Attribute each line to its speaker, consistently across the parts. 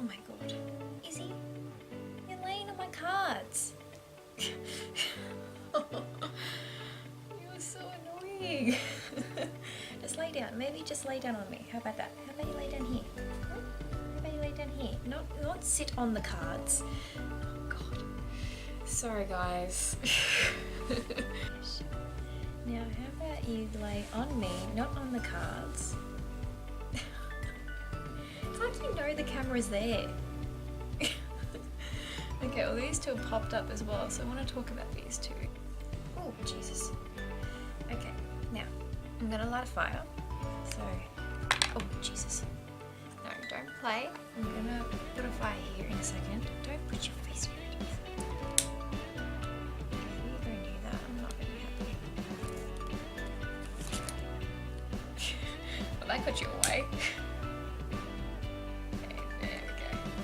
Speaker 1: my god. Izzy, you're laying on my cards. You're so annoying. Just lay down. Maybe just lay down on me. How about that? How about you lay down here? How about you lay down here? Not sit on the cards. Oh god. Sorry guys. Now how about you lay on me, not on the cards. It's like you know the camera's there. Okay, well these two have popped up as well, so I want to talk about these two. Oh, Jesus. Okay, now I'm gonna light a fire. So, oh, Jesus. No, don't play. I'm gonna put a fire here in a second. Don't put your face near it. If you go near that, I'm not gonna be happy. Well, that got you away.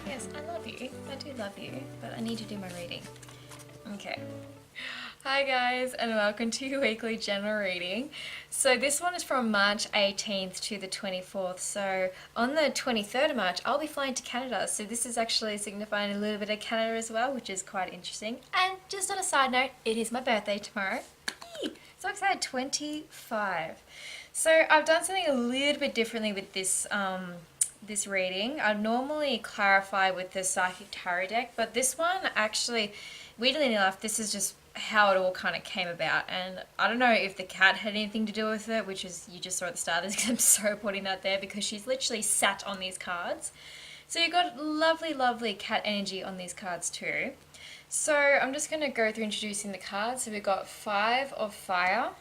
Speaker 1: Yes, I love you. I do love you, but I need to do my reading. Okay. Hi guys, and welcome to your weekly general reading. So this one is from March 18th to the 24th. So on the 23rd of March, I'll be flying to Canada. So this is actually signifying a little bit of Canada as well, which is quite interesting. And just on a side note, it is my birthday tomorrow. Yee! So excited, 25. So I've done something a little bit differently with this this reading. I normally clarify with the Psychic Tarot deck, but this one actually, weirdly enough, this is just how it all kind of came about. And I don't know if the cat had anything to do with it, which is, you just saw at the start of this, because I'm so putting that there because she's literally sat on these cards. So you've got lovely, lovely cat energy on these cards too. So I'm just going to go through introducing the cards. So we've got 5 of Fire,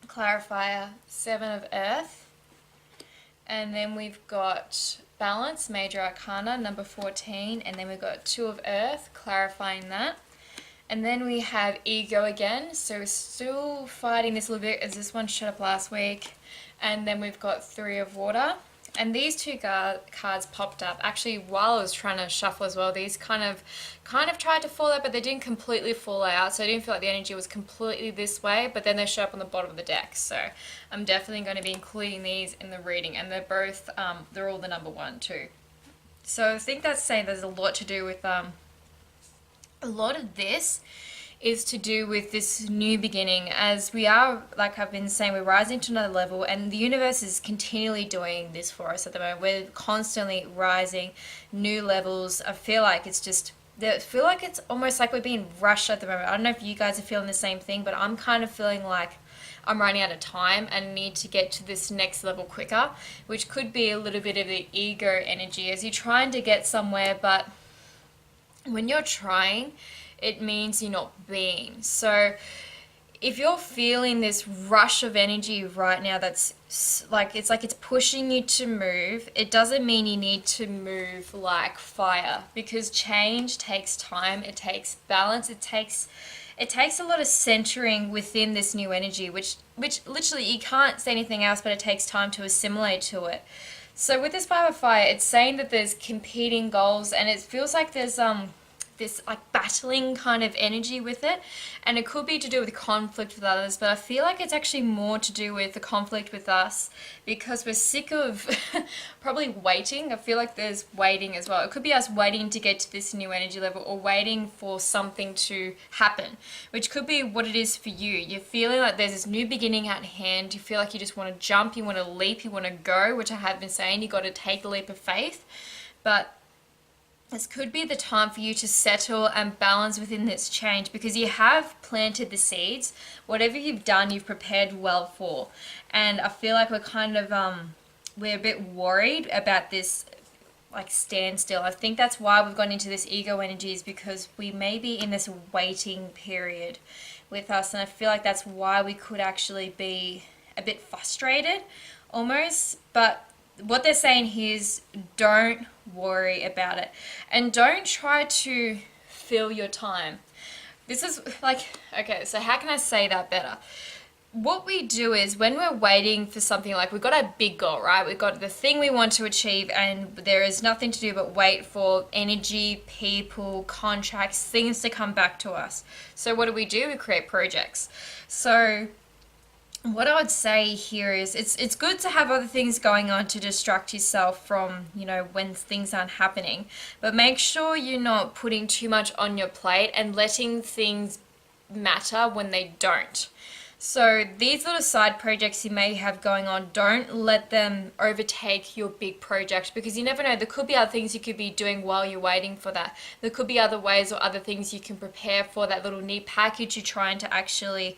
Speaker 1: Clarifier, 7 of Earth, and then we've got Balance, Major Arcana, number 14, and then we've got 2 of Earth, clarifying that. And then we have Ego again, so we're still fighting this a little bit as this one shut up last week. And then we've got 3 of Water. And these two cards popped up actually while I was trying to shuffle as well. These kind of tried to fall out, but they didn't completely fall out. So I didn't feel like the energy was completely this way, but then they show up on the bottom of the deck. So I'm definitely going to be including these in the reading, and they're both, they're all the number 1 too. So I think that's saying there's a lot to do with, a lot of this is to do with this new beginning, as we are, like I've been saying, we're rising to another level, and the universe is continually doing this for us at the moment. We're constantly rising new levels. I feel like it's almost like we're being rushed at the moment. I don't know if you guys are feeling the same thing, but I'm kind of feeling like I'm running out of time and need to get to this next level quicker, which could be a little bit of the ego energy as you're trying to get somewhere, but when you're trying, it means you're not being. So if you're feeling this rush of energy right now that's like it's pushing you to move, it doesn't mean you need to move like fire, because change takes time, it takes balance, it takes a lot of centering within this new energy, which literally you can't say anything else, but it takes time to assimilate to it. So with this 5 of Fire, it's saying that there's competing goals, and it feels like there's this like battling kind of energy with it, and it could be to do with conflict with others, but I feel like it's actually more to do with the conflict with us, because we're sick of probably waiting. I feel like there's waiting as well. It could be us waiting to get to this new energy level, or waiting for something to happen, which could be what it is for you. You're feeling like there's this new beginning at hand. You feel like you just want to jump, you want to leap, you want to go, which I have been saying, you got to take the leap of faith. But this could be the time for you to settle and balance within this change, because you have planted the seeds. Whatever you've done, you've prepared well for. And I feel like we're kind of, we're a bit worried about this like standstill. I think that's why we've gone into this ego energies, because we may be in this waiting period with us. And I feel like that's why we could actually be a bit frustrated almost. But what they're saying here is don't worry about it, and don't try to fill your time. This is like, okay, so how can I say that better? What we do is when we're waiting for something, like we've got a big goal, right? We've got the thing we want to achieve, and there is nothing to do but wait for energy, people, contracts, things to come back to us. So what do? We create projects. So what I would say here is it's good to have other things going on to distract yourself from, when things aren't happening. But make sure you're not putting too much on your plate and letting things matter when they don't. So these little side projects you may have going on, don't let them overtake your big project, because you never know, there could be other things you could be doing while you're waiting for that. There could be other ways or other things you can prepare for that little neat package you're trying to actually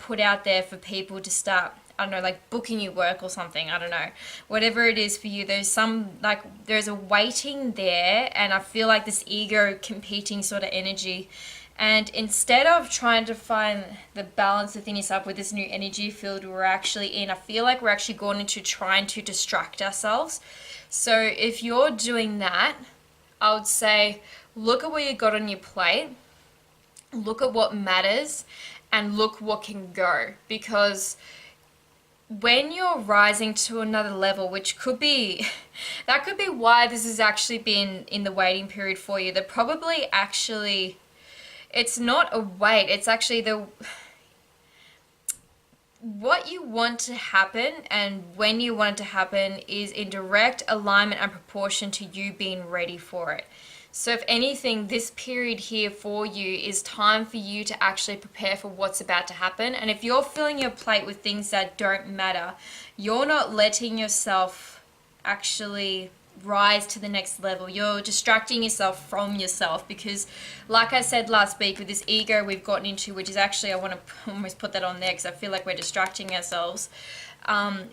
Speaker 1: put out there for people to start, I don't know, like booking your work or something. I don't know. Whatever it is for you, there's a waiting there, and I feel like this ego competing sort of energy. And instead of trying to find the balance within yourself with this new energy field we're actually in, I feel like we're actually going into trying to distract ourselves. So if you're doing that, I would say look at what you got on your plate, look at what matters, and look what can go. Because when you're rising to another level, which could be, that could be why this has actually been in the waiting period for you. They're probably actually, it's not a wait, it's actually what you want to happen and when you want it to happen is in direct alignment and proportion to you being ready for it. So if anything, this period here for you is time for you to actually prepare for what's about to happen. And if you're filling your plate with things that don't matter, you're not letting yourself actually rise to the next level. You're distracting yourself from yourself, because like I said last week, with this ego we've gotten into, which is actually, I want to almost put that on there because I feel like we're distracting ourselves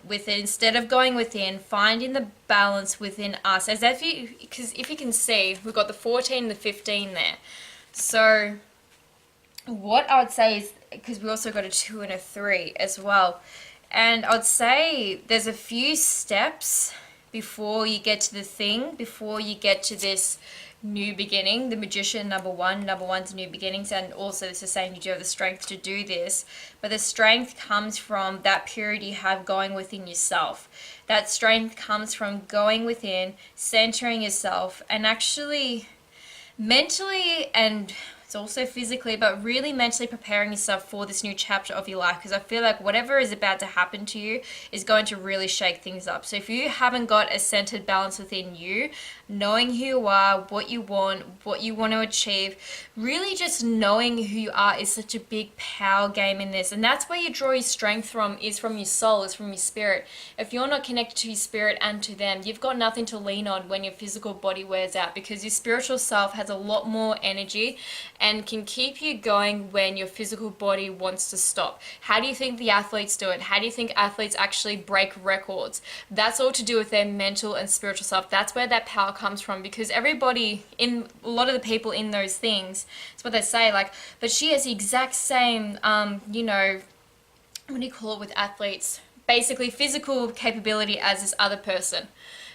Speaker 1: with it. Instead of going within, finding the balance within us, because if you can see, we've got the 14 and the 15 there. So what I would say is, because we also got a 2 and a 3 as well, and I would say there's a few steps before you get to the thing, before you get to this new beginning. The Magician, number one's new beginnings, and also this is saying you do have the strength to do this, but the strength comes from that period you have going within yourself. That strength comes from going within, centering yourself, and actually mentally, and it's also physically, but really mentally preparing yourself for this new chapter of your life, because I feel like whatever is about to happen to you is going to really shake things up. So if you haven't got a centered balance within you, knowing who you are, what you want to achieve, really just knowing who you are is such a big power game in this. And that's where you draw your strength from, is from your soul, is from your spirit. If you're not connected to your spirit and to them, you've got nothing to lean on when your physical body wears out, because your spiritual self has a lot more energy and can keep you going when your physical body wants to stop. How do you think the athletes do it? How do you think athletes actually break records? That's all to do with their mental and spiritual self. That's where that power comes from, because everybody, in a lot of the people in those things, it's what they say, like, but she has the exact same, what do you call it with athletes? Basically physical capability as this other person.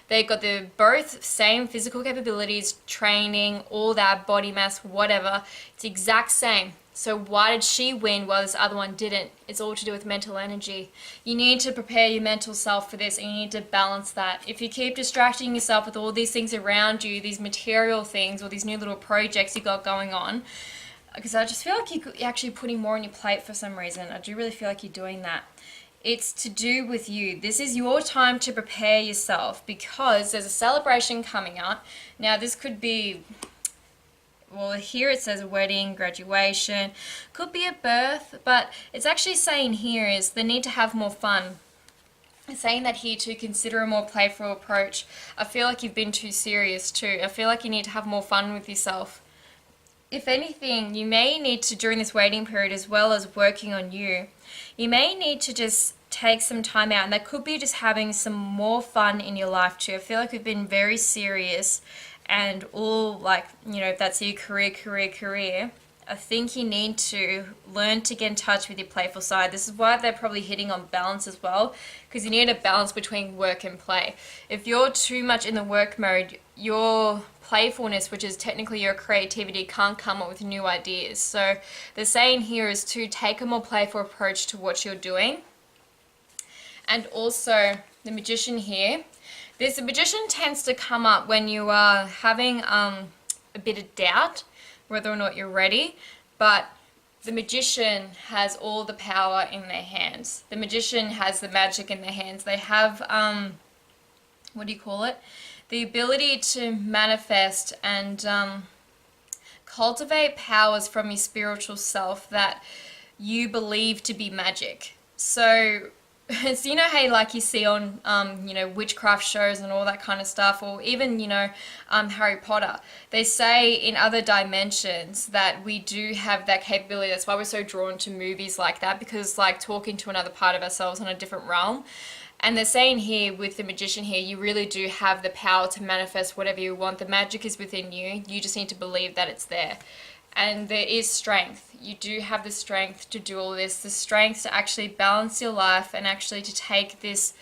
Speaker 1: They've got the both same physical capabilities, training, all that, body mass, whatever. It's the exact same. So why did she win while this other one didn't? It's all to do with mental energy. You need to prepare your mental self for this, and you need to balance that. If you keep distracting yourself with all these things around you, these material things, or these new little projects you got going on, because I just feel like you're actually putting more on your plate for some reason. I do really feel like you're doing that. It's to do with you. This is your time to prepare yourself, because there's a celebration coming up. Now this could be, well, here it says a wedding, graduation, could be a birth, but it's actually saying here is the need to have more fun. It's saying that here to consider a more playful approach. I feel like you've been too serious too. I feel like you need to have more fun with yourself. If anything, you may need to, during this waiting period, as well as working on you, you may need to just take some time out, and that could be just having some more fun in your life too. I feel like we've been very serious and all, like, if that's your career, I think you need to learn to get in touch with your playful side. This is why they're probably hitting on balance as well, because you need a balance between work and play. If you're too much in the work mode, your playfulness, which is technically your creativity, can't come up with new ideas. So the saying here is to take a more playful approach to what you're doing. And also the Magician here, the Magician tends to come up when you are having a bit of doubt whether or not you're ready, but the magician has all the power in their hands. The magician has the magic in their hands. They have, what do you call it? The ability to manifest and cultivate powers from your spiritual self that you believe to be magic. So you know how like you see on witchcraft shows and all that kind of stuff, or even Harry Potter, they say in other dimensions that we do have that capability. That's why we're so drawn to movies like that, because like talking to another part of ourselves on a different realm. And they're saying here with the magician here, you really do have the power to manifest whatever you want. The magic is within you. You just need to believe that it's there. And there is strength. You do have the strength to do all this. The strength to actually balance your life and actually to take this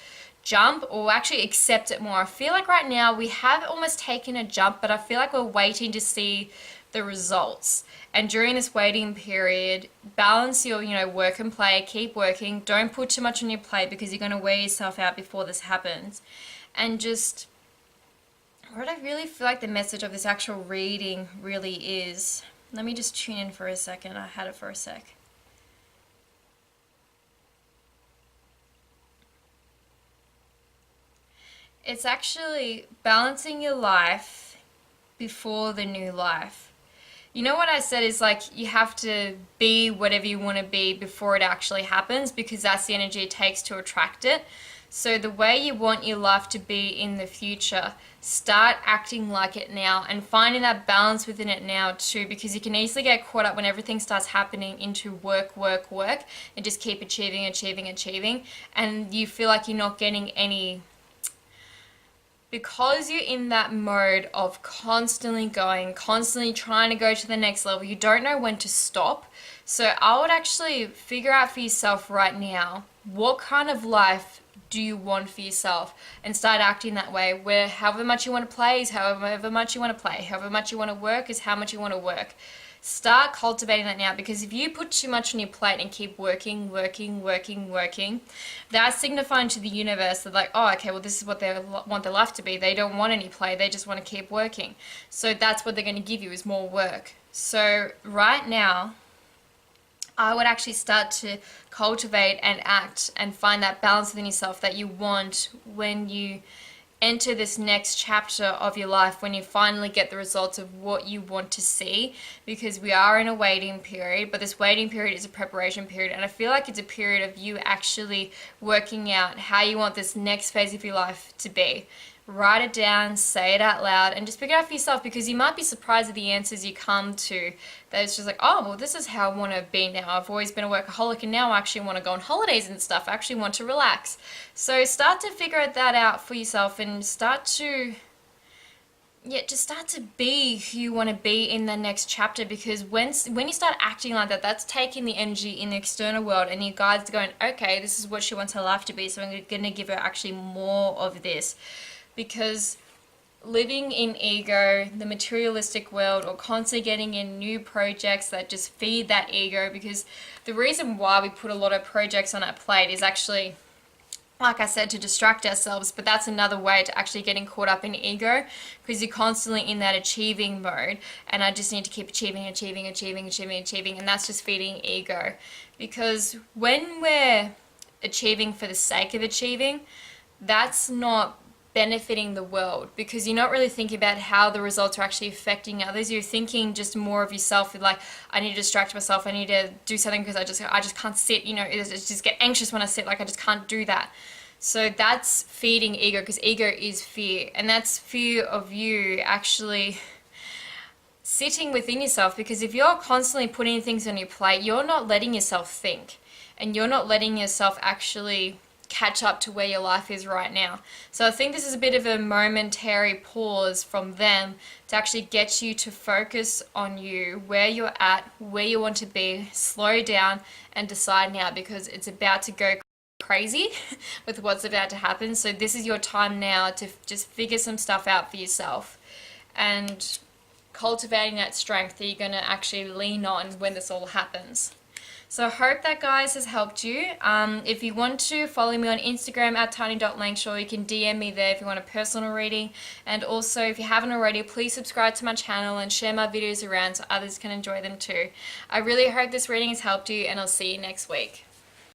Speaker 1: jump, or actually accept it more. I feel like right now we have almost taken a jump, but I feel like we're waiting to see the results. And during this waiting period, balance your, work and play. Keep working. Don't put too much on your plate, because you're going to wear yourself out before this happens. And just, what I really feel like the message of this actual reading really is, let me just tune in for a second. I had it for a sec. It's actually balancing your life before the new life. You know what I said is like you have to be whatever you want to be before it actually happens, because that's the energy it takes to attract it. So the way you want your life to be in the future, start acting like it now and finding that balance within it now too, because you can easily get caught up when everything starts happening into work, and just keep achieving, and you feel like you're not getting any, because you're in that mode of constantly going, constantly trying to go to the next level. You don't know when to stop. So I would actually figure out for yourself right now, what kind of life do you want for yourself, and start acting that way, where however much you want to play is however much you want to play, however much you want to work is how much you want to work. Start cultivating that now, because if you put too much on your plate and keep working, that's signifying to the universe that like, oh, okay, well, this is what they want their life to be. They don't want any play. They just want to keep working. So that's what they're going to give you, is more work. So right now, I would actually start to cultivate and act and find that balance within yourself that you want when you enter this next chapter of your life, when you finally get the results of what you want to see, because we are in a waiting period, but this waiting period is a preparation period, and I feel like it's a period of you actually working out how you want this next phase of your life to be. Write it down, say it out loud, and just figure it out for yourself, because you might be surprised at the answers you come to. That it's just like, oh, well, this is how I want to be now. I've always been a workaholic, and now I actually want to go on holidays and stuff. I actually want to relax. So start to figure that out for yourself, and start to be who you want to be in the next chapter, because when you start acting like that, that's taking the energy in the external world, and your guides are going, okay, this is what she wants her life to be, so I'm going to give her actually more of this. Because living in ego, the materialistic world, or constantly getting in new projects that just feed that ego, because the reason why we put a lot of projects on our plate is actually, like I said, to distract ourselves, but that's another way to actually getting caught up in ego, because you're constantly in that achieving mode, and I just need to keep achieving, and that's just feeding ego. Because when we're achieving for the sake of achieving, that's not benefiting the world, because you're not really thinking about how the results are actually affecting others. You're thinking just more of yourself, with like, I need to distract myself, I need to do something, because I just can't sit, it's just get anxious when I sit, like I just can't do that. So that's feeding ego, because ego is fear, and that's fear of you actually sitting within yourself. Because if you're constantly putting things on your plate, you're not letting yourself think, and you're not letting yourself actually catch up to where your life is right now. So I think this is a bit of a momentary pause from them to actually get you to focus on you, where you're at, where you want to be, slow down and decide now, because it's about to go crazy with what's about to happen. So this is your time now to just figure some stuff out for yourself, and cultivating that strength that you're going to actually lean on when this all happens. So I hope that, guys, has helped you. If you want to follow me on Instagram at tiny.langshaw, you can DM me there if you want a personal reading. And also, if you haven't already, please subscribe to my channel and share my videos around so others can enjoy them too. I really hope this reading has helped you, and I'll see you next week.